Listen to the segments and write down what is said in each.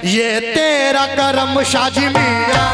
ये तेरा करम शाजी मियां।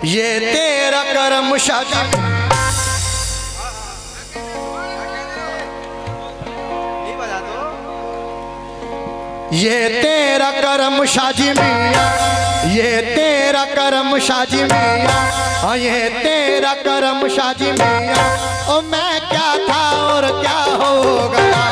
ये तेरा करम शाजी, ये तेरा करम शाजी मियां, ये तेरा करम शाजी मियां, ये तेरा करम शाजी मियां। ओ मैं क्या था और क्या हो गया।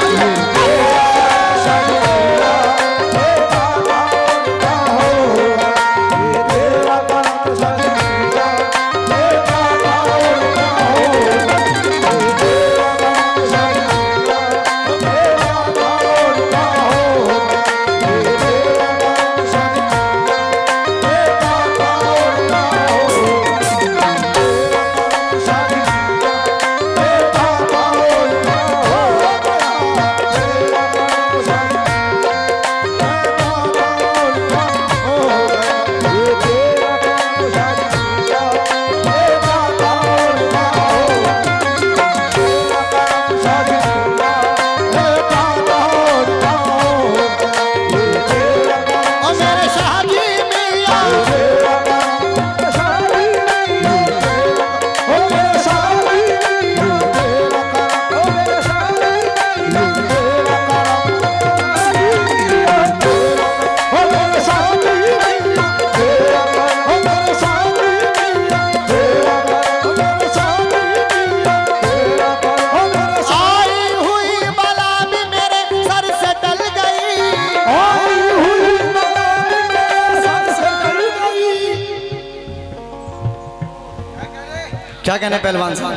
क्या कहने पहलवान साहब।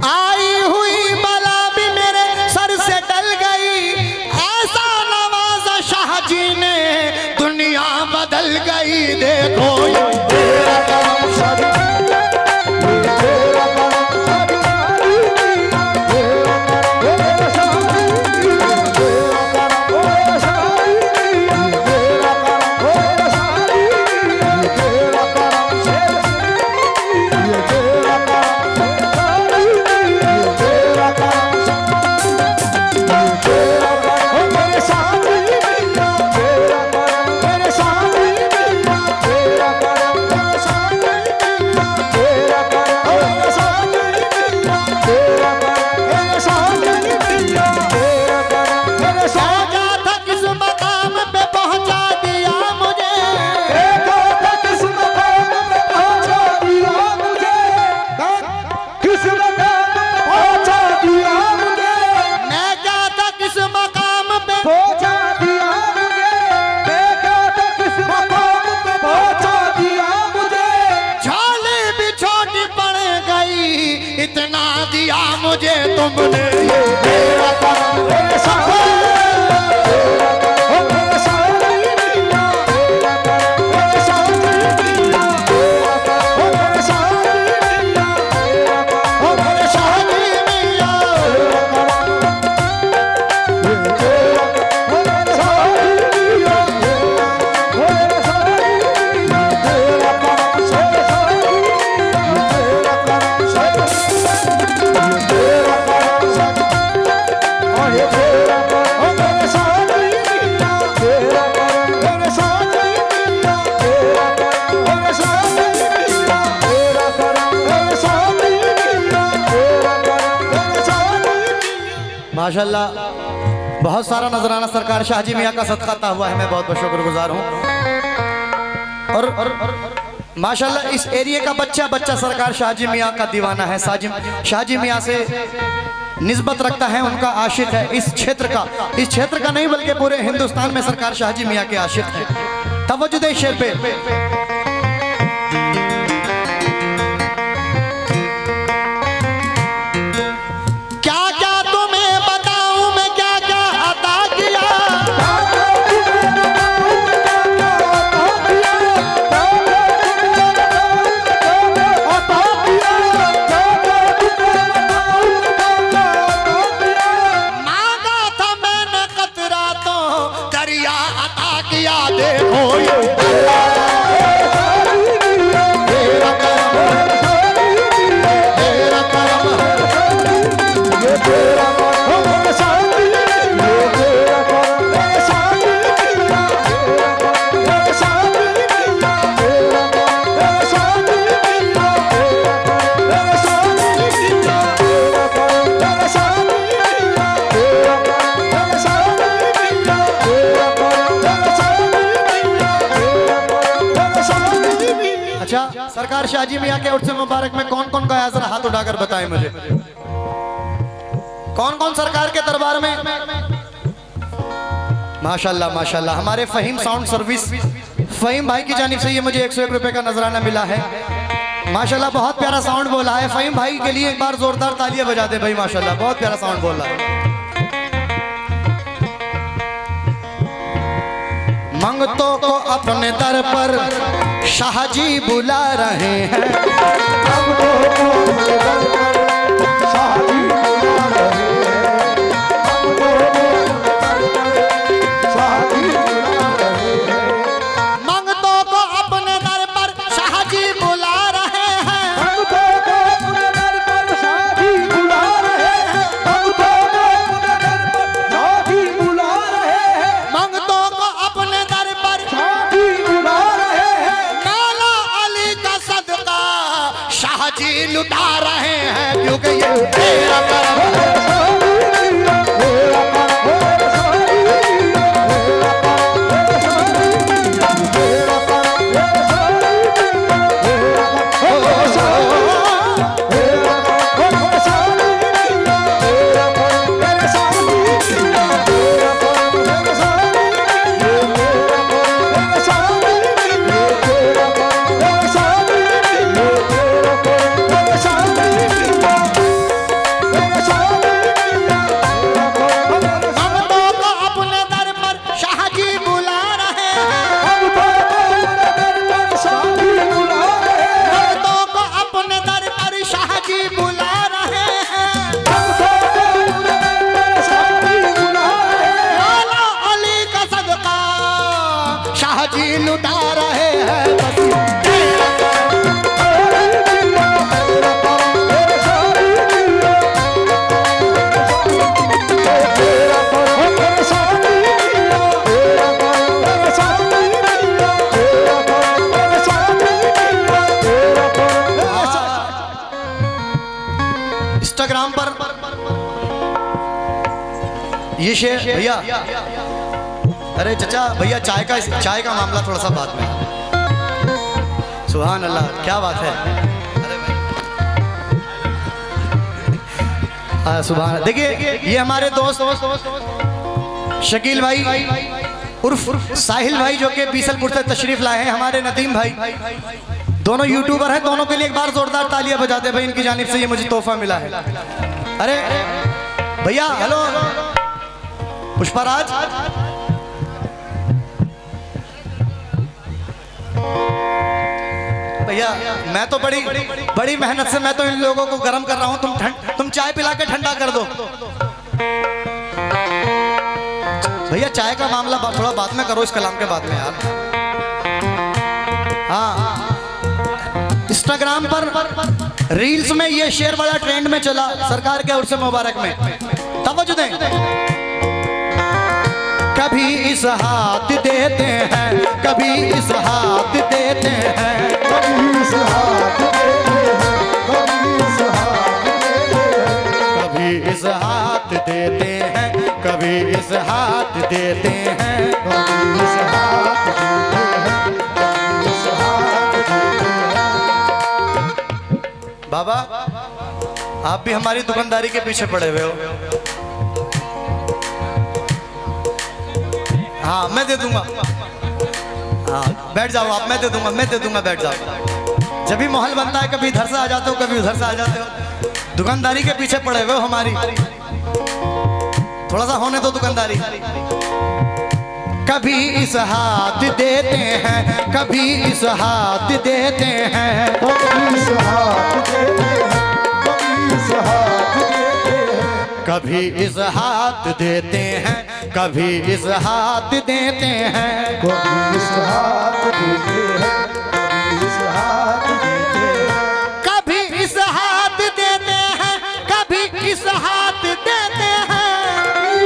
आई हुई बला भी मेरे सर से टल गई, ऐसा नवाजा शाह जी ने दुनिया बदल गई। देखो इतना दिया मुझे तुमने। माशाल्लाह बहुत सारा नजराना सरकार शाहजी मियाँ का सदका हुआ है। मैं बहुत बहुत शुक्रगुजार हूँ। और माशाल्लाह इस एरिया का बच्चा सरकार शाहजी मियाँ का दीवाना है। शाहजी मियाँ से निस्बत रखता है, उनका आशिक है। इस क्षेत्र का नहीं बल्कि पूरे हिंदुस्तान में सरकार शाहजी मियाँ के आशिक है। तवज्जो दे शेर पे। देखो ये अच्छा, सरकार शाहजी मियाँ के उर्स मुबारक में कौन कौन गया, जरा हाथ उठाकर बताएं मुझे, कौन कौन सरकार के दरबार में। माशाल्लाह माशाल्लाह। हमारे फहीम साउंड सर्विस, फहीम भाई की जानिब से ये मुझे 101 रुपए का नजराना मिला है। माशाल्लाह बहुत प्यारा साउंड बोला है। फहीम भाई के लिए एक बार जोरदार तालियां बजा दे भाई, माशाल्लाह बहुत प्यारा साउंड बोला है। मंगतों को अपने दर पर शाहजी बुला रहे हैं, मंगतों को अपने दर पर शाहजी बुला रहे हैं, मंगतों को अपने दर पर शाहजी बुला रहे हैं, मंगतों को अपने दर पर शाहजी बुला रहे हैं, मंगतों को अपने दर पर शाहजी बुला रहे हैं, मंगतों को अपने दर पर शाहजी बुला रहे हैं, काला अली का सदका शाहजी लुटा रहे हैं, क्योंकि ये तेरा करम है। इंस्टाग्राम पर ये शेर भैया, अरे चचा भैया चाय का मामला थोड़ा सा बाद में। सुभान अल्लाह, क्या बात है। अरे भाई सुभान। देखिए ये हमारे दोस्त शकील भाई उर्फ साहिल भाई जो कि बीसलपुर से तशरीफ लाए हैं, हमारे नदीम भाई, दोनों यूट्यूबर हैं। दोनों के लिए एक बार जोरदार तालियां बजाते भाई, इनकी जानिब से ये मुझे तोहफा मिला है। अरे भैया हेलो पुष्पराज, भैया मैं तो बड़ी मेहनत से मैं तो इन लोगों को गर्म कर रहा हूं, तुम चाय पिला के ठंडा कर दो। भैया चाय का मामला थोड़ा बाद में करो, इस कलाम के बाद में यार। हाँ, इंस्टाग्राम पर रील्स में ये शेर बड़ा ट्रेंड में चला सरकार के उर्स मुबारक में, तवज्जो दें। कभी इस हाथ देते हैं, कभी इस हाथ देते हैं, कभी इस हाथ देते हैं, कभी इस हाथ देते हैं, कभी इस हाथ देते हैं, कभी इस हाथ देते हैं, कभी इस हाथ देते हैं, कभी इस हाथ देते हैं। बाबा आप भी हमारी दुकानदारी के पीछे पड़े हुए हो। हाँ मैं दे दूंगा, हाँ बैठ जाओ आप, मैं दे दूंगा बैठ जाओ। जब भी माहौल बनता है कभी इधर से आ जाते हो, कभी उधर से आ जाते हो। दुकानदारी के पीछे पड़े हुए हो हमारी, थोड़ा सा होने दो दुकानदारी। कभी इस हाथ देते हैं, कभी इस हाथ देते हैं, कभी इस हाथ देते हैं, कभी इस हाथ देते हैं, कभी इस हाथ देते हैं, कभी इस हाथ देते हैं, कभी इस हाथ देते हैं, कभी इस हाथ देते हैं, कभी इस हाथ देते हैं, कभी इस हाथ देते हैं,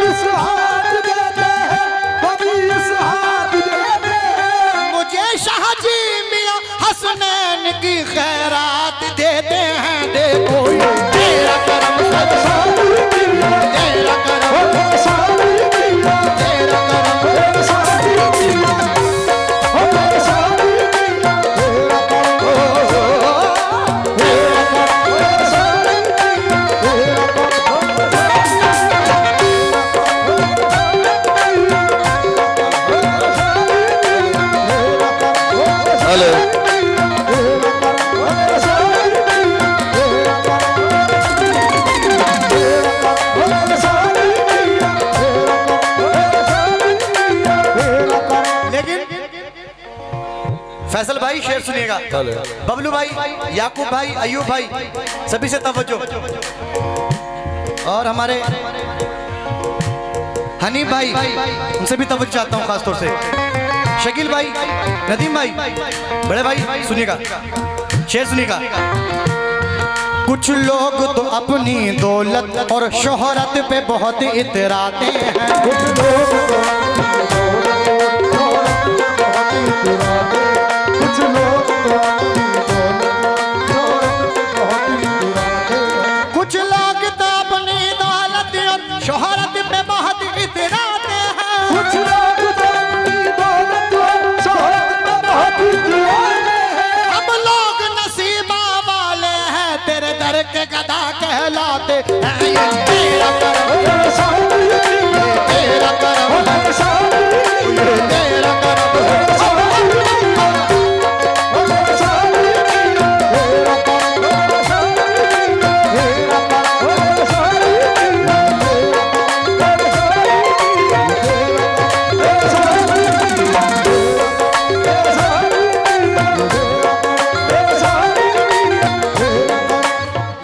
इस हाथ देते हैं, कभी इस हाथ देते हैं। मुझे शाहजी मियां हसनैन की खैरात देते हैं। देखो ये तेरा करम तेरा करम तेरा करम शेर सुनिएगा। बबलू भाई, याकूब भाई, अयूब भाई, सभी से तवज्जो। और हमारे हनीफ भाई, उनसे भी तवज्जो चाहता हूँ खासतौर से। शकील भाई, नदीम भाई, बड़े भाई सुनिएगा, शेर सुनिएगा। कुछ लोग तो अपनी दौलत और शोहरत पे बहुत इतराते हैं, कुछ लोग तो अपनी दौलत और शोहरत पे बहुत इतराते हैं, कुछ लोग तो अपनी दौलत और शोहरत पे बहुत इतराते हैं। अब लोग नसीबा वाले हैं, तेरे दर के गधा कहलाते हैं। तेरा करम, तेरा करम, तेरा करम।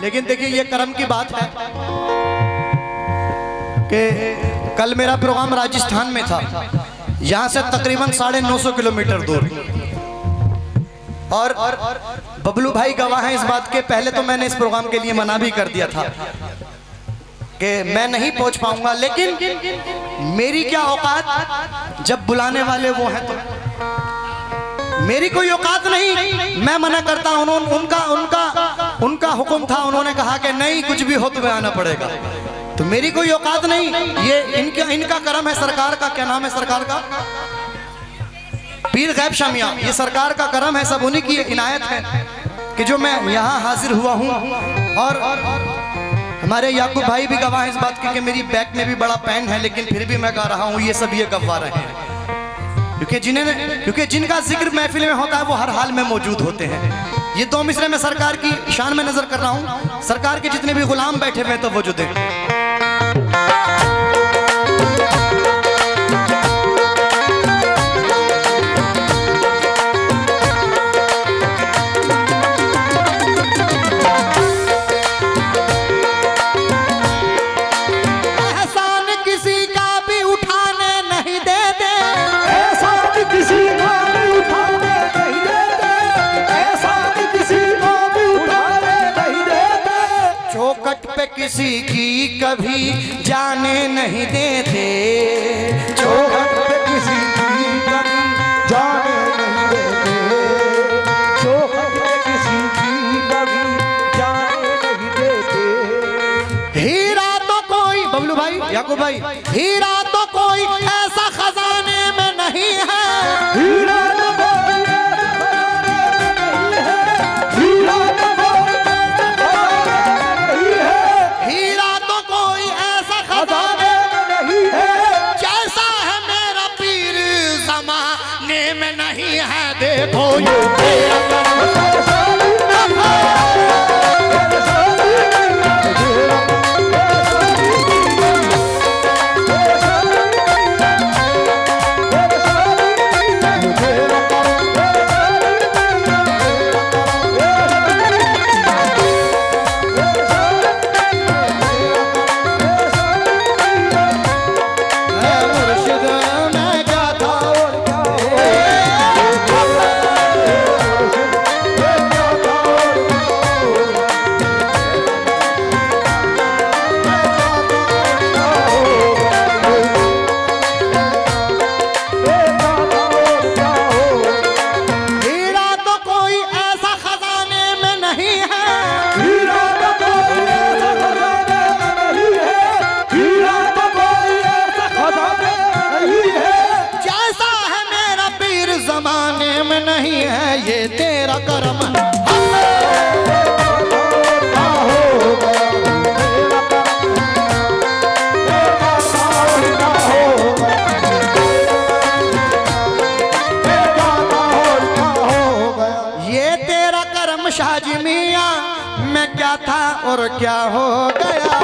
लेकिन देखिए ये कर्म की बात है कि कल मेरा प्रोग्राम राजस्थान में था, यहाँ से तकरीबन 950 किलोमीटर दूर, और बबलू भाई गवाह हैं इस बात के। पहले तो मैंने इस प्रोग्राम के लिए मना भी कर दिया था कि मैं नहीं पहुंच पाऊंगा, लेकिन मेरी क्या औकात जब बुलाने वाले वो हैं तो मेरी कोई औकात नहीं, मैं मना करता हूं। उनका हुक्म था, उन्होंने कहा कि नहीं कुछ भी हो तुम्हें आना पड़ेगा, तो मेरी कोई औकात नहीं। ये इनका कर्म है, सरकार का। क्या नाम है सरकार का? पीर गैब शाह मियां। ये सरकार का कर्म है, सब उन्हीं की इनायत है कि जो मैं यहाँ हाजिर हुआ हूँ। और हमारे याकूब भाई भी गवाह हैं इस बात की कि मेरी बैक में भी बड़ा पेन है, लेकिन फिर भी मैं गा रहा हूँ। ये सब ये गवाह रहे हैं, क्योंकि जिनका जिक्र महफिल में होता है वो हर हाल में मौजूद होते हैं। ये 2 मिसरे में सरकार की शान में नजर कर रहा हूं। सरकार के जितने भी गुलाम बैठे हुए तो वो जो देख किसी की कभी जाने नहीं देते, चौखट पे किसी की कभी जाने नहीं देते, चौखट पे किसी की कभी जाने नहीं देते। हीरा तो कोई, बबलू भाई, याकूब भाई, हीरा तो कोई ऐसा खजाने में नहीं है, हीरा तो कोई देखो ये और क्या हो गया,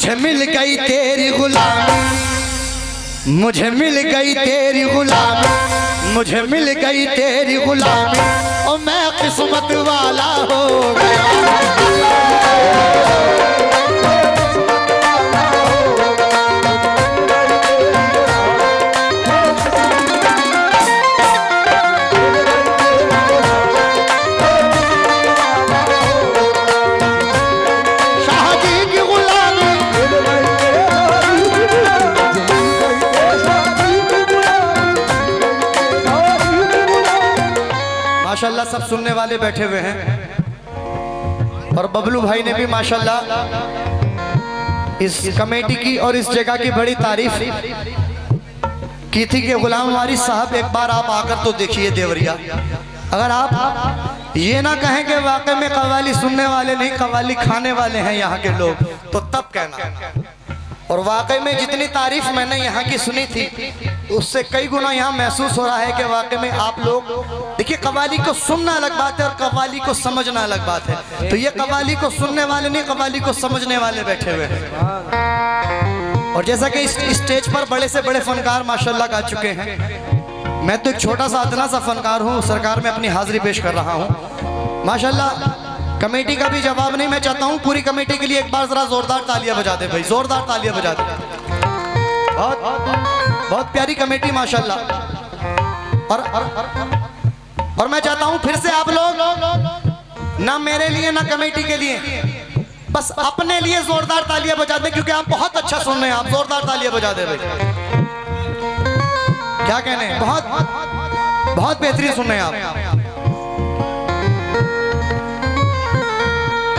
मुझे मिल गई तेरी गुलामी, मुझे मिल गई तेरी गुलामी, मुझे मिल गई तेरी गुलामी, और मैं किस्मत वाला हो गया। माशाल्लाह सब सुनने वाले बैठे हुए हैं, और बबलू भाई ने भी माशाल्लाह इस कमेटी की और इस जगह की बड़ी तारीफ की थी कि गुलाम वारिस साहब एक बार आप आकर तो देखिए देवरिया। अगर आप ये ना कहें कि वाकई में कव्वाली सुनने वाले नहीं कव्वाली खाने वाले हैं यहाँ के लोग, तो तब कहना। और वाकई में जितनी तारीफ मैंने यहाँ की सुनी थी उससे कई गुना यहाँ महसूस हो रहा है कि वाकई में आप लोग देखिए, कव्वाली को सुनना अलग बात है और कव्वाली को समझना अलग बात है। तो ये कव्वाली को सुनने वाले नहीं कव्वाली को समझने वाले बैठे हुए हैं। और जैसा कि इस स्टेज पर बड़े से बड़े फनकार माशाल्लाह गा चुके हैं, मैं तो एक छोटा सा अदना सा फनकार हूँ, सरकार में अपनी हाजिरी पेश कर रहा हूँ। माशाल्लाह कमेटी का भी जवाब नहीं, मैं चाहता हूँ पूरी कमेटी के लिए एक बार जरा जोरदार तालियां बजा दे भाई, जोरदार तालियां बजा दे। बहुत बहुत प्यारी कमेटी माशाल्लाह। और मैं चाहता हूँ फिर से आप लोग ना मेरे लिए ना कमेटी के लिए बस अपने लिए जोरदार तालियां बजा दें, क्योंकि आप बहुत अच्छा सुन रहे हैं। आप जोरदार तालियां बजा दे भाई, क्या कहने हैं, बहुत बहुत बेहतरीन सुन रहे हैं आप।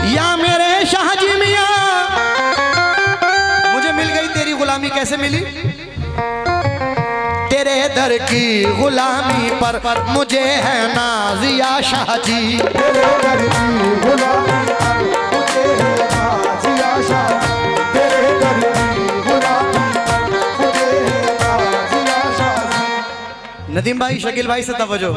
या मेरे शाहजी मियां, मुझे मिल गई तेरी गुलामी, कैसे मिली? तेरे दर की गुलामी पर मुझे है नाजिया शाहजी, तेरे दर की गुलामी पर मुझे है नाजिया शाहजी, तेरे दर की गुलामी पर मुझे है नाजिया शाहजी। नदीम भाई, शकील भाई से तवज्जो।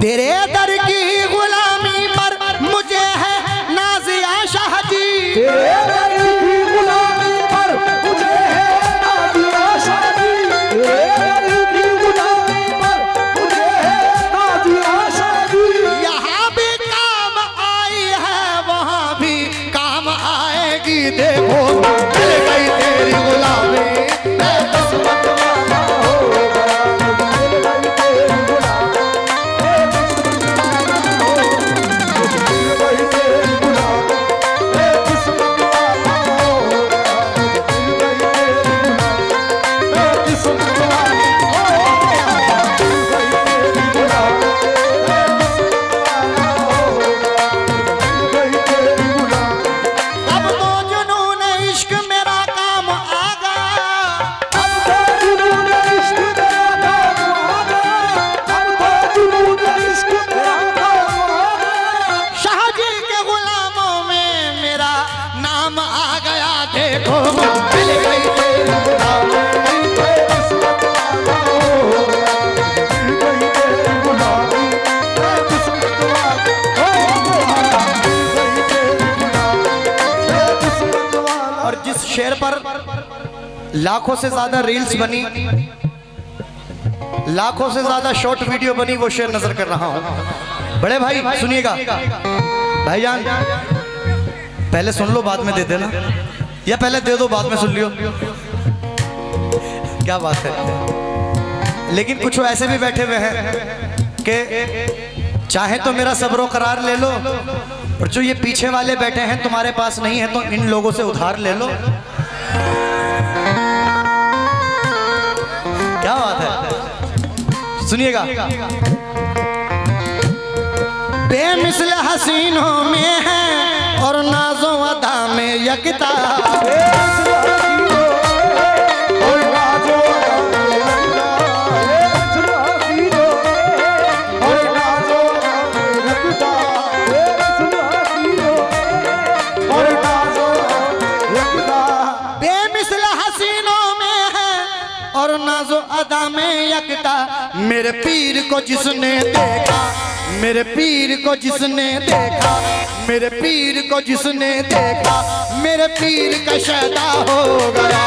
तेरे दर की गुलामी पर मुझे है नाजिया शाहजी, तेरे दर की गुलामी पर मुझे है नाजिया शाहजी, तेरे दर की गुलामी पर मुझे है नाजिया शाहजी। यहाँ भी काम आई है वहाँ भी काम आएगी, देखो मिल गई तेरी गुलामी, मैं किस्मत वाला हो गया, मिल गई तेरी गुलामी, मैं किस्मत वाला हो गया, मिल गई तेरी गुलामी, मैं किस्मत वाला हो गया, मिल गई तेरी गुलामी, मैं किस्मत वाला हो गया, मिल गई तेरी गुलामी, मैं किस्मत वाला हो गया, मिल गई तेरी गुलामी। अब तो जुनून इश्क मेरा काम आ गया, अब तो जुनून इश्क मेरा काम आ गया, अब तो जुनून इश्क मेरा काम आ गया। शाहजी के गुलामों में मेरा नाम आ गया, देखो मिल गई तेरी गुलामी, मैं किस्मत वाला हो गया, मिल गई तेरी गुलामी, मैं किस्मत वाला हो गया, मिल गई तेरी गुलामी, मैं किस्मत वाला। और जिस शेर पर लाखों से ज्यादा रील्स बनी, लाखों से ज्यादा शॉर्ट वीडियो बनी, वो शेर नजर कर रहा हूं। बड़े भाई सुनिएगा, भाईजान पहले सुन लो बाद में दे देना, या पहले दे दो बाद में सुन लियो, क्या बात है। लेकिन कुछ ऐसे भी बैठे हुए हैं कि चाहे तो मेरा सब्र करार ले लो, और जो ये पीछे वाले बैठे हैं तुम्हारे पास नहीं है तो इन लोगों से उधार ले लो। क्या बात है, सुनिएगा। बेमिसल हसीनों में है और नाजो अदा में यकता, और नाजो अदा में यकता। मेरे पीर को जिसने देखा, मेरे पीर को जिसने देखा, मेरे पीर को जिसने देखा, मेरे पीर का शैदा हो गया,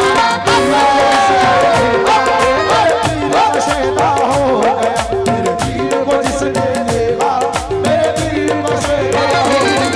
शैदा हो गया। मेरे पीर को जिसने देखा, मेरे पीर को शैदा हो गया,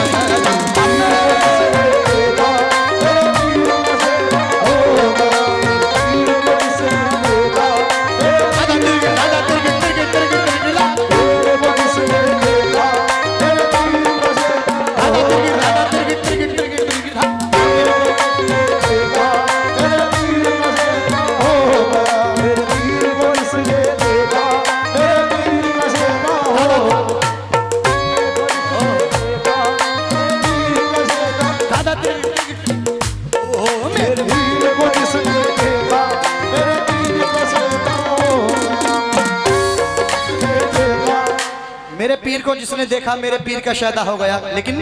मेरे पीर को जिसने देखा मेरे पीर का शैदा हो गया। लेकिन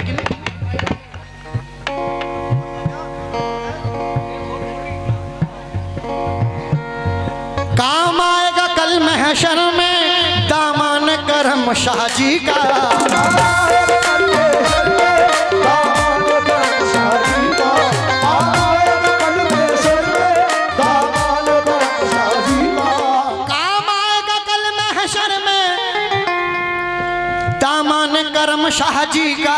काम आएगा कल महशर में दामन करम शाह जी का। करम शाह जी का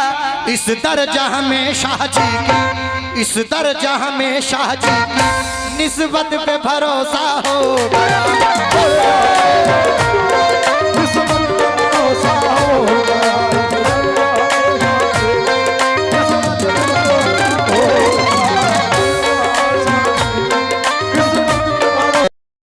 इस दर्जा में शाह जी की, इस दर्जा में शाह जी की निस्बत पे भरोसा हो गया।